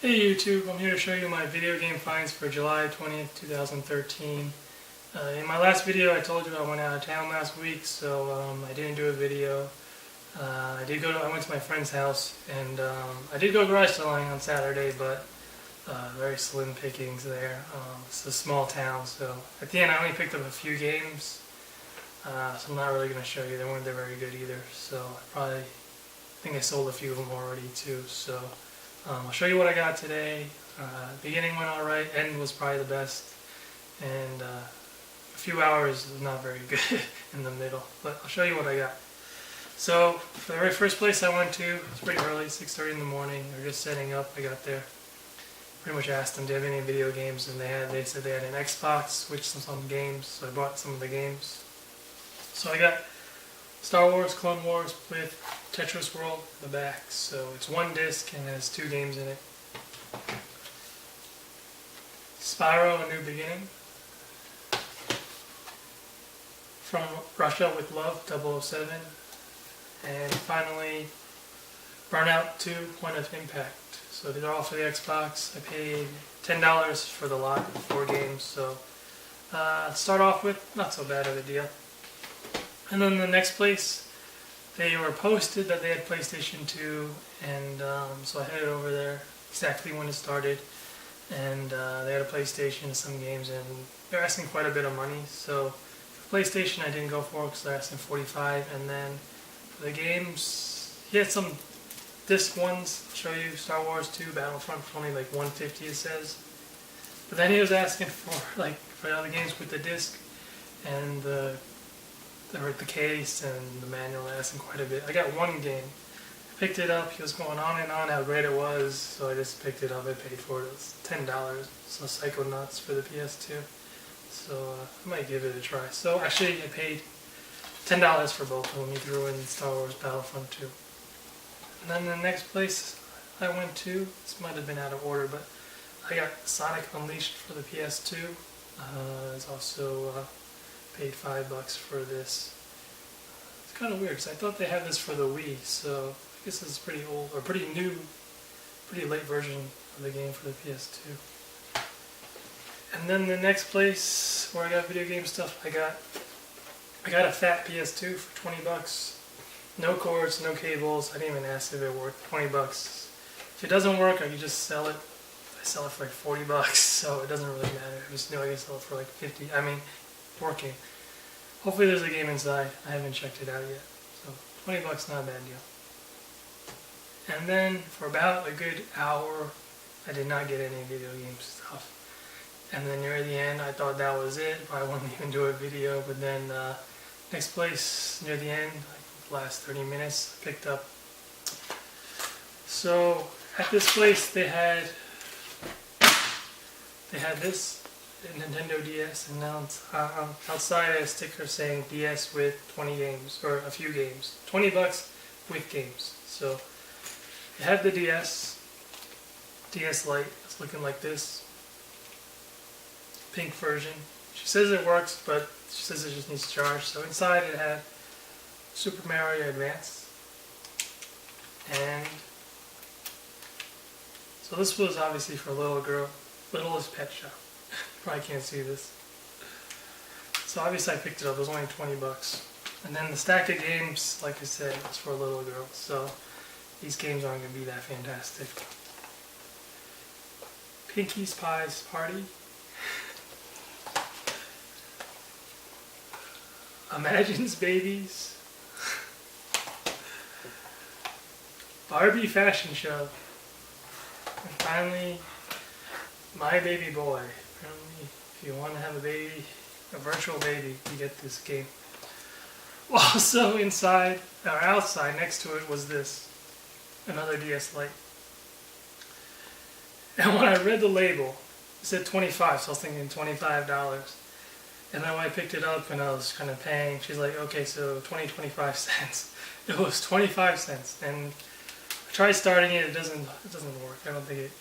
Hey YouTube, I'm here to show you my video game finds for July 20th, 2013. In my last video I told you I went out of town last week, so I didn't do a video. I went to my friend's house, and I did go garage selling on Saturday, but very slim pickings there. It's a small town, so at the end I only picked up a few games, so I'm not really going to show you. They weren't very good either, so I think I sold a few of them already too. So I'll show you what I got today. Beginning went alright, end was probably the best, and a few hours was not very good in the middle, but I'll show you what I got. So, for the very first place I went to, it was pretty early, 6:30 in the morning. They were just setting up. I got there. Pretty much asked them, do you have any video games? And they said they had an Xbox, which some games, so I bought some of the games. So I got Star Wars, Clone Wars with Tetris World in the back. So it's one disc and it has 2 games in it. Spyro: A New Beginning. From Russia with Love, 007. And finally, Burnout 2, Point of Impact. So these are all for the Xbox. I paid $10 for the lot, 4 games. So start off with, not so bad of a deal. And then the next place, they were posted that they had PlayStation 2, and so I headed over there exactly when it started, and they had a PlayStation and some games, and they're asking quite a bit of money. So for PlayStation I didn't go for it because they're asking $45, and then for the games, he had some disc ones. I'll show you Star Wars 2 Battlefront for only like $150 it says, but then he was asking for the other games with the disc and the case and the manual, asking quite a bit. I got one game. I picked it up. He was going on and on how great it was, so I just picked it up. I paid for it. It was $10. So Psychonauts for the PS2. So I might give it a try. So actually I paid $10 for both of them. He threw in Star Wars Battlefront 2. And then the next place I went to, this might have been out of order, but I got Sonic Unleashed for the PS2. It's also paid $5 for this. It's kind of weird because I thought they had this for the Wii, so I guess it's pretty old, or pretty new, pretty late version of the game for the PS2. And then the next place where I got video game stuff, I got a fat PS2 for $20. No cords, no cables. I didn't even ask if it worked. $20. If it doesn't work, I can just sell it. I sell it for like $40, so it doesn't really matter. I just know I can sell it for like $50. I mean, working. Hopefully there's a game inside. I haven't checked it out yet. So $20, not a bad deal. And then for about a good hour, I did not get any video game stuff. And then near the end, I thought that was it. I wouldn't even do a video. But then next place near the end, like the last 30 minutes, I picked up. So at this place, they had this Nintendo DS, and now outside a sticker saying DS with 20 games, or a few games. $20 with games. So they have the DS Lite. It's looking like this. Pink version. She says it works, but she says it just needs charge. So inside it had Super Mario Advance. And so this was obviously for a little girl. Littlest Pet Shop. Probably can't see this. So obviously I picked it up. It was only $20. And then the stack of games, like I said, was for a little girl. So these games aren't going to be that fantastic. Pinkie Pie's Party. Imagine's Babies. Barbie Fashion Show. And finally, My Baby Boy. Apparently, if you want to have a baby, a virtual baby, you get this game. Also inside, or outside, next to it was this. Another DS Lite. And when I read the label, it said $25, so I was thinking $25. And then when I picked it up and I was kind of paying, she's like, okay, so 25 cents. It was 25 cents. And I tried starting it, it doesn't work. I don't think it.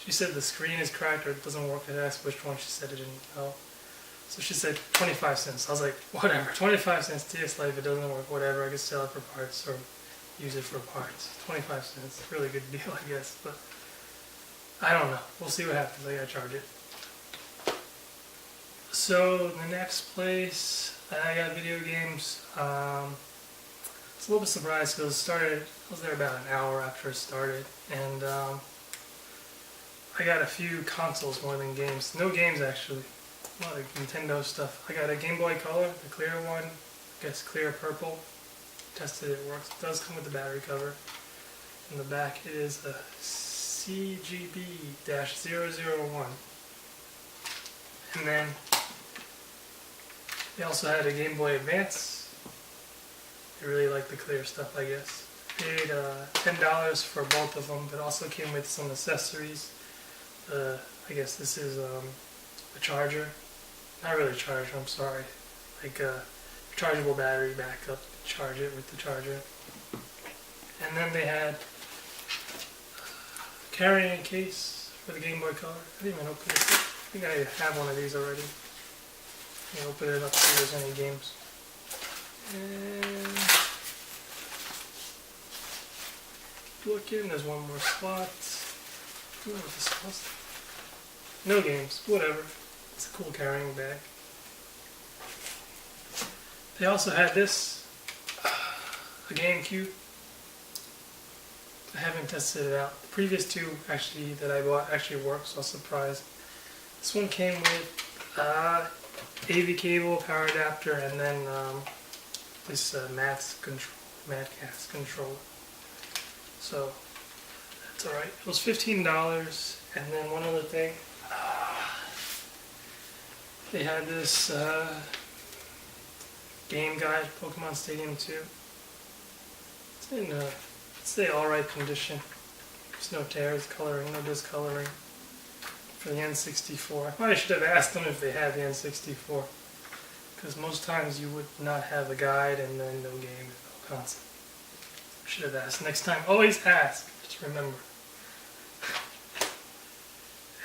She said the screen is cracked or it doesn't work. I asked which one. She said it didn't know. So she said 25 cents. I was like, whatever, 25 cents DS Lite. If it doesn't work, whatever. I can sell it for parts or use it for parts. 25 cents. Really good deal, I guess. But I don't know. We'll see what happens. I gotta charge it. So the next place I got video games. It's a little bit surprised because I was there about an hour after it started, and I got a few consoles more than games. No games actually. A lot of Nintendo stuff. I got a Game Boy Color, the clear one. I guess clear purple. Tested it, works. It does come with the battery cover. In the back it is a CGB-001. And then they also had a Game Boy Advance. They really like the clear stuff, I guess. Paid $10 for both of them, but also came with some accessories. I guess this is a charger. Not really a charger, I'm sorry. Like a rechargeable battery backup. Charge it with the charger. And then they had a carrying case for the Game Boy Color. I didn't even open this up. I think I have one of these already. Let me open it up, see if there's any games. And looking, there's one more slot. I don't know what this was. No games, whatever. It's a cool carrying bag. They also had this, a GameCube. I haven't tested it out. The previous two actually that I bought actually work, so I was surprised. This one came with AV cable, power adapter, and then this Matcast controller. So that's alright. It was $15, and then one other thing. They had this game guide, Pokemon Stadium 2. It's in I'd say alright condition. There's no tears, coloring, no discoloring. For the N64. I probably should have asked them if they had the N64. Because most times you would not have a guide and then no game, no console. Should have asked. Next time, always ask. Just remember.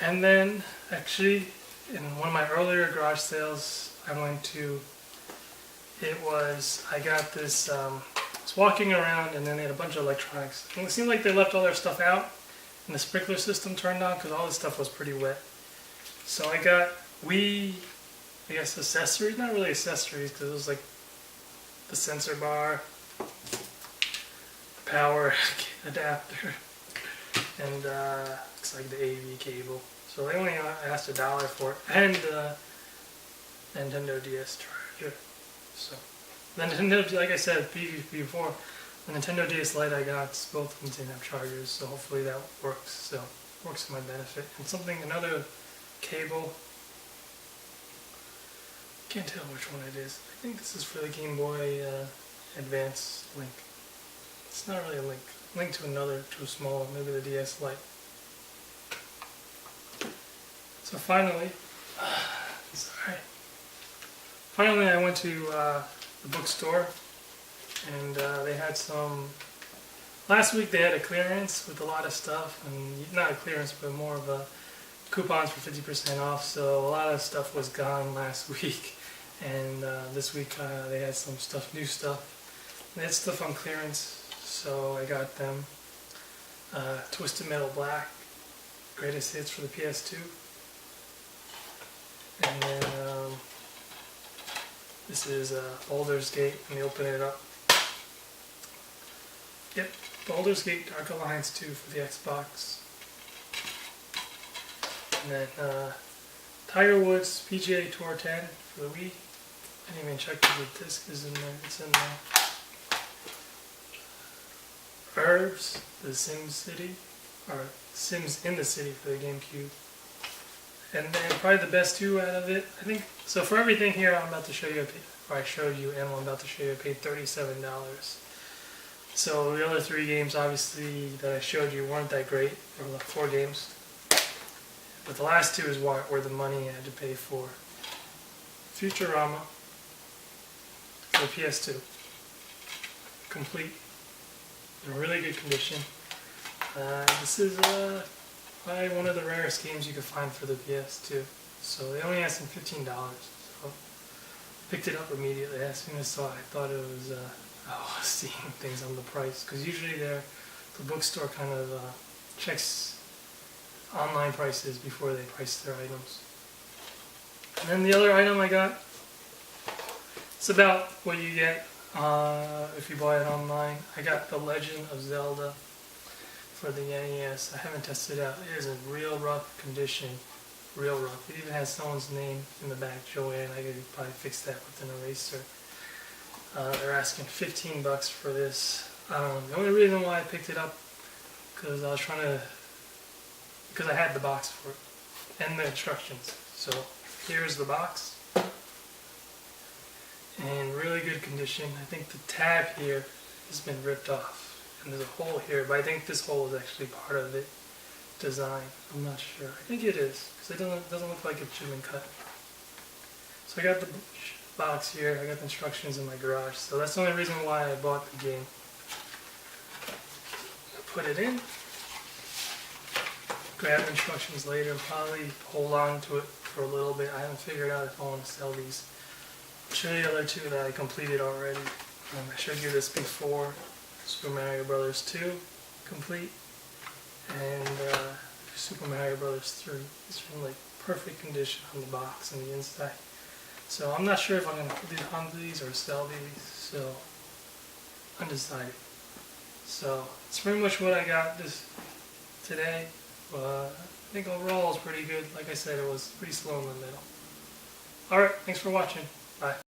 And then, actually, in one of my earlier garage sales I went to, I got this, I was walking around and then they had a bunch of electronics. And it seemed like they left all their stuff out and the sprinkler system turned on because all this stuff was pretty wet. So I got I guess accessories, not really accessories because it was like the sensor bar, the power adapter, and looks like the AV cable. So they only asked $1 for it, and Nintendo DS charger. So the Nintendo, like I said before, the Nintendo DS Lite I got, both of them didn't have chargers, so hopefully that works. So it works to my benefit. And another cable. Can't tell which one it is. I think this is for the Game Boy Advance Link. It's not really a link. Link to another, to a smaller, maybe the DS Lite. So finally, I went to the bookstore, and they had some. Last week they had a clearance with a lot of stuff, and not a clearance, but more of a coupons for 50% off. So a lot of stuff was gone last week, and this week they had some stuff, new stuff. They had stuff on clearance, so I got them. Twisted Metal Black, greatest hits for the PS2. And then this is Baldur's Gate. Let me open it up. Yep, Baldur's Gate Dark Alliance 2 for the Xbox. And then Tiger Woods PGA Tour 10 for the Wii. I didn't even check if the disc is in there. It's in there. Herbs, the Sims City, or Sims in the City for the GameCube. And then probably the best two out of it, I think. So for everything here I'm about to show you, or I showed you and I'm about to show you, I paid $37. So the other three games, obviously, that I showed you weren't that great. There were like 4 games. But the last two is where the money I had to pay for. Futurama for the PS2. Complete. In really good condition. This is probably one of the rarest games you could find for the PS2. So they only asked him $15. So picked it up immediately. As soon as I saw it, I thought it was, I was seeing things on the price. Because usually the bookstore kind of checks online prices before they price their items. And then the other item I got, it's about what you get if you buy it online. I got The Legend of Zelda for the NES. I haven't tested it out. It is in real rough condition. Real rough. It even has someone's name in the back, Joanne. I could probably fix that with an eraser. They're asking $15 for this. The only reason why I picked it up because I was because I had the box for it and the instructions. So here's the box. In really good condition. I think the tab here has been ripped off. And there's a hole here, but I think this hole is actually part of it. Design. I'm not sure. I think it is, because it doesn't look like it should have been cut. So I got the box here. I got the instructions in my garage. So that's the only reason why I bought the game. Put it in. Grab the instructions later and probably hold on to it for a little bit. I haven't figured out if I want to sell these. I'll show you the other two that I completed already. I showed you this before. Super Mario Bros. 2 complete. And Super Mario Bros. 3. It's in like perfect condition on the box and the inside. So I'm not sure if I'm going to put these on these or sell these. So undecided. So it's pretty much what I got today. I think overall it's pretty good. Like I said, it was pretty slow in the middle. Alright, thanks for watching. Bye.